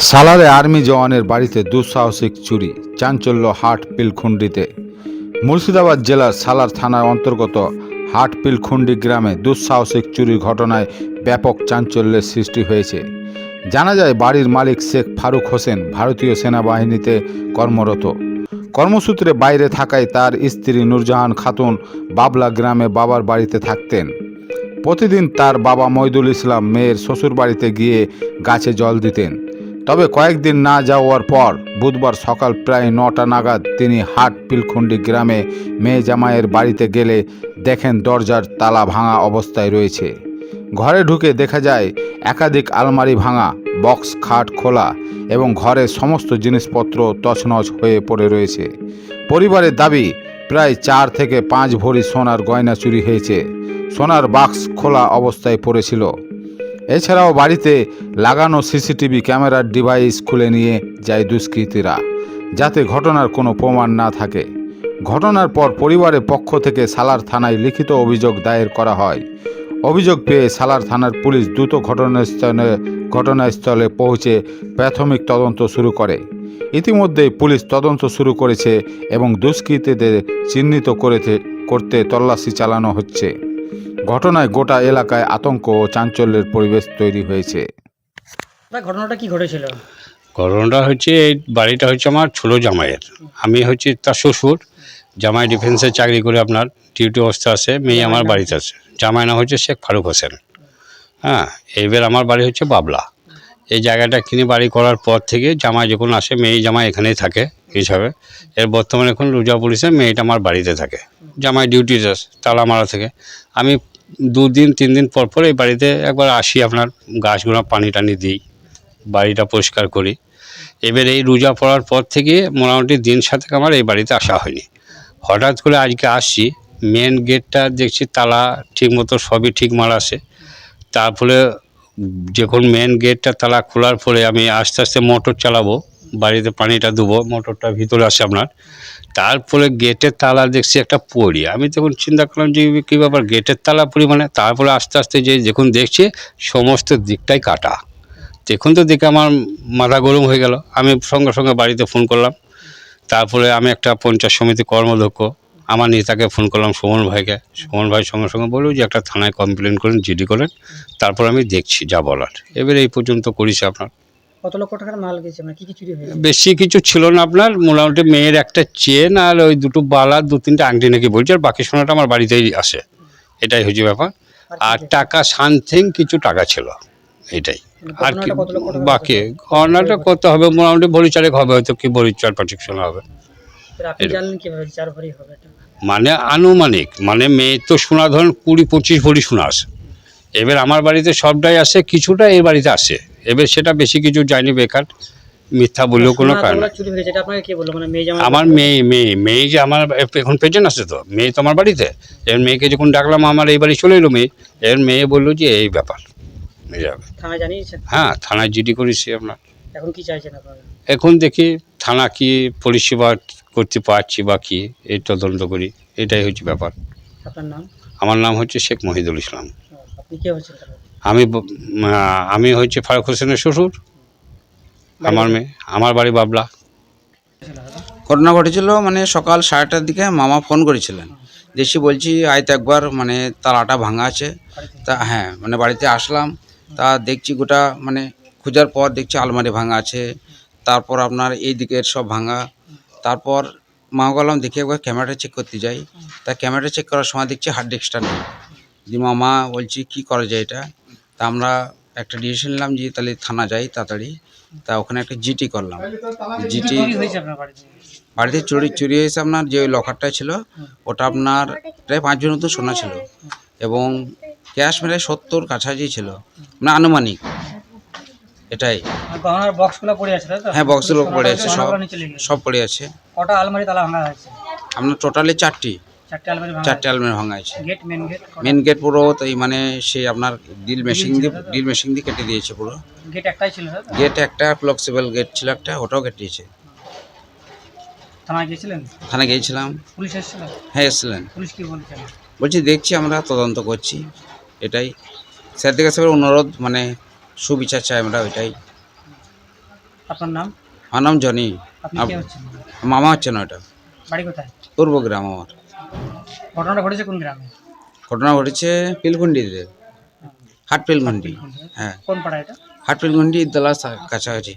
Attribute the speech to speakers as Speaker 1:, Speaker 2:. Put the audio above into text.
Speaker 1: সালারে army জওয়ানের বাড়িতে দুঃসাহসিক চুরি, চাঞ্চল্য হাট পিলখুন্ডিতে। মুর্শিদাবাদ জেলার সালার থানার অন্তর্গত হাট পিলখুন্ডি গ্রামে দুঃসাহসিক চুরির ঘটনায় ব্যাপক চাঞ্চল্যের সৃষ্টি হয়েছে। জানা যায়, বাড়ির মালিক শেখ ফারুক হোসেন ভারতীয় সেনাবাহিনীতে কর্মরত। কর্মসূত্রে বাইরে থাকায় তার স্ত্রী নূরজাহান খাতুন বাবলা গ্রামে বাবার বাড়িতে থাকতেন। প্রতিদিন তার বাবা মইদুল ইসলাম মেয়ের শ্বশুর বাড়িতে গিয়ে গাছে জল দিতেন। তবে কয়েকদিন না যাওয়ার পর বুধবার সকাল প্রায় 9টা নাগাদ তিনি হাট পিলখুন্ডি গ্রামে মেয়ে জামাইয়ের বাড়িতে গেলে দেখেন দরজার তালা ভাঙা অবস্থায় রয়েছে। ঘরে ঢুকে দেখা যায় একাধিক আলমারি ভাঙা, বক্স খাট খোলা এবং ঘরের সমস্ত জিনিসপত্র তছনছ হয়ে পড়ে রয়েছে। পরিবারের দাবি, প্রায় 4 থেকে 5 ভরি সোনার গয়না চুরি হয়েছে। সোনার বাক্স খোলা অবস্থায় পড়েছিল। এছাড়াও বাড়িতে লাগানো সিসিটিভি ক্যামেরার ডিভাইস খুলে নিয়ে যায় দুষ্কৃতীরা, যাতে ঘটনার কোনো প্রমাণ না থাকে। ঘটনার পর পরিবারের পক্ষ থেকে সালার থানায় লিখিত অভিযোগ দায়ের করা হয়। অভিযোগ পেয়ে সালার থানার পুলিশ দ্রুত ঘটনাস্থলে পৌঁছে প্রাথমিক তদন্ত শুরু করে। ইতিমধ্যেই পুলিশ তদন্ত শুরু করেছে এবং দুষ্কৃতীদের চিহ্নিত করতে তল্লাশি চালানো হচ্ছে। ঘটনায় গোটা এলাকায় আতঙ্ক ও চাঞ্চল্যের পরিবেশ তৈরি হয়েছে।
Speaker 2: ঘটনাটা কি ঘটেছিল?
Speaker 3: ঘটনাটা হচ্ছে, এই বাড়িটা হচ্ছে আমার ছোটো জামাইয়ের। আমি হচ্ছে তার শ্বশুর। জামাই ডিফেন্সে চাকরি করে আপনার ডিউটি অবস্থা আছে, মেয়ে আমার বাড়িতে আছে। জামাই নাম হচ্ছে শেখ ফারুক হোসেন। হ্যাঁ, এইবার আমার বাড়ি হচ্ছে বাবলা। এই জায়গাটা কিনে বাড়ি করার পর থেকে জামাই যখন আসে, মেয়ে জামাই এখানেই থাকে হিসাবে। এর বর্তমানে এখন রুজা পুলিশে মেয়েটা আমার বাড়িতে থাকে। জামাই ডিউটিতে আছে তালা মারা থেকে। আমি 2 দিন 3 দিন পর পর এই বাড়িতে একবার আসি, আপনার গাছগুলো পানি টানি দিই, বাড়িটা পরিষ্কার করি। এবার এই রোজা পড়ার পর থেকে মোটামুটি দিন 7 আমার এই বাড়িতে আসা হয়নি। হঠাৎ করে আজকে আসছি, মেন গেটটা দেখছি তালা ঠিকমতো সবই ঠিক মারা আছে। তারপরে যখন মেন গেটটা তালা খোলার পরে আমি আস্তে আস্তে মোটর চালাবো, বাড়িতে পানিটা দেবো, মোটরটা ভিতরে আসে আপনার। তারপরে গেটের তালা দেখছি একটা পড়ি। আমি তখন চিন্তা করলাম যে কী ব্যাপার, গেটের তালা পড়ি মানে। তারপরে আস্তে আস্তে যে যখন দেখছি সমস্ত দিকটাই কাটা, দেখুন তো দেখে আমার মাথা গরম হয়ে গেল। আমি সঙ্গে সঙ্গে বাড়িতে ফোন করলাম। তারপরে আমি একটা পঞ্চায়েত সমিতি কর্মদক্ষ আমার নেতাকে ফোন করলাম, সুমন ভাইকে। সুমন ভাই সঙ্গে সঙ্গে বলল যে একটা থানায় কমপ্লেন করেন, জিডি করেন। তারপর আমি দেখছি যা বলার। এবারে এই পর্যন্ত করেছি আপনার।
Speaker 2: কত লক্ষ টাকার মাল গেছে? মানে কি কি চুরি হয়েছে?
Speaker 3: বেশি কিছু ছিল না আপনার, মোটামুটি মেয়ের একটা চেন আর ওই 2টো বালা 2-3টে আংটি নাকি বলছে, আর বাকি সোনাটা আমার বাড়িতেই আসে। এটাই হচ্ছে ব্যাপার। আর টাকা সামথিং কিছু টাকা ছিল, এটাই। আর কি বাকি ঘটনাটা কত হবে, মোটামুটি ভরি 4 হবে, হয়তো কি ভরি 4-5 সোনা হবে।
Speaker 2: আপনি জানলেন কিভাবে 4 ভরি হবে?
Speaker 3: মানে আনুমানিক, মানে মেয়ে তো সোনা ধরেন 20-25 ভরি সোনা আসে। এবার আমার বাড়িতে সবটাই আসে, কিছুটা এই বাড়িতে আসে। এবার সেটা বেশি কিছু যায়নি, বেকার মিথ্যা বললেও কোনো কারণ নেই। আমার মেয়ে যে আমার এখন পেছন আসে, তো মেয়ে তো আমার বাড়িতে। এর মেয়েকে যখন ডাকলাম, আমার এই বাড়ি চলে এলো মেয়ে। এর মেয়ে বললো যে এই ব্যাপার যাবে।
Speaker 2: থানায় জানিয়েছেন?
Speaker 3: হ্যাঁ, থানায় জিডি করেছি আপনার।
Speaker 2: এখন কি চাইছেন আপনারা?
Speaker 3: এখন দেখি থানা কি পরিষেবা করতে পারছি বা কি, এই তদন্ত করি, এটাই হচ্ছে ব্যাপার।
Speaker 2: আপনার নাম?
Speaker 3: আমার নাম হচ্ছে শেখ মহিদুল ইসলাম।
Speaker 2: আপনি কে হচ্ছেন?
Speaker 3: আমি হচ্ছে ফারুক হোসেনের শ্বশুর। আমার মেয়ে, আমার বাড়ি বাবলা।
Speaker 4: ঘটনা ঘটেছিল মানে সকাল 8:30টার দিকে মামা ফোন করেছিলেন। দেখছি, বলছি আয় তো একবার, মানে তালাটা ভাঙা আছে। তা হ্যাঁ, মানে বাড়িতে আসলাম। তা দেখছি গোটা মানে খোঁজার পর দেখছি আলমারি ভাঙা আছে, তারপর আপনার এই দিকের সব ভাঙা। তারপর মা বললাম দেখি একবার ক্যামেরাটা চেক করতে যাই। তা ক্যামেরাটা চেক করার সময় দেখছি হার্ড ডিস্কটা নেই। দি মামা বলছি কী করা যায় এটা। তা আমরা একটা ডিসিশন নিলাম যে তাহলে থানা যাই তাড়াতাড়ি। তা ওখানে একটা জিটি করলাম। জিটি বাড়িতে চুরি হয়েছে আপনার, যে ওই লকারটা ছিল ওটা আপনার প্রায় 5 জনের মতো সোনা ছিল, এবং ক্যাশ মেরে 70 কাছাকাছি ছিল, মানে আনুমানিক এটাই। হ্যাঁ, বক্সগুলো পড়ে আছে, সব পড়ে আছে।
Speaker 2: কটা আলমারি তালা ভাঙা হয়েছে?
Speaker 4: আপনার টোটালি 4টি আলমারি ভাঙা আছে। মেন গেট পুরো তাই, মানে সে আপনার ড্রিল মেশিন দিয়ে কেটে দিয়েছে পুরো।
Speaker 2: গেট একটাই ছিল?
Speaker 4: গেট একটা ফ্লেক্সিবল গেট ছিল একটা, ওটাও কেটেছে।
Speaker 2: থানায় গিয়েছিলেন?
Speaker 4: থানায় গিয়েছিলাম।
Speaker 2: পুলিশ এসেছিল?
Speaker 4: হ্যাঁ, এসেছিলেন।
Speaker 2: পুলিশ কি বলছেন?
Speaker 4: বলছি দেখছি আমরা তদন্ত করছি, এটাই স্যার থেকে স্যার অনুরোধ, মানে সুবিচার চাই আমরা, ওইটাই।
Speaker 2: আপনার নাম?
Speaker 4: আমার নাম জনি।
Speaker 2: আপনি কে হচ্ছেন?
Speaker 4: মামা হচ্ছে না ওটা,
Speaker 2: বাড়ি কোথায়?
Speaker 4: পূর্ব গ্রাম আমার।
Speaker 2: ঘটনাটা ঘটেছে কোন গ্রামে?
Speaker 4: ঘটনা ঘটেছে পিলকুন্ডিতে, হাট পিলকুন্ডি। হ্যাঁ,
Speaker 2: কোন পাড়া এটা?
Speaker 4: হাট পিলকুন্ডি ঈদগালার কাছাকাছি।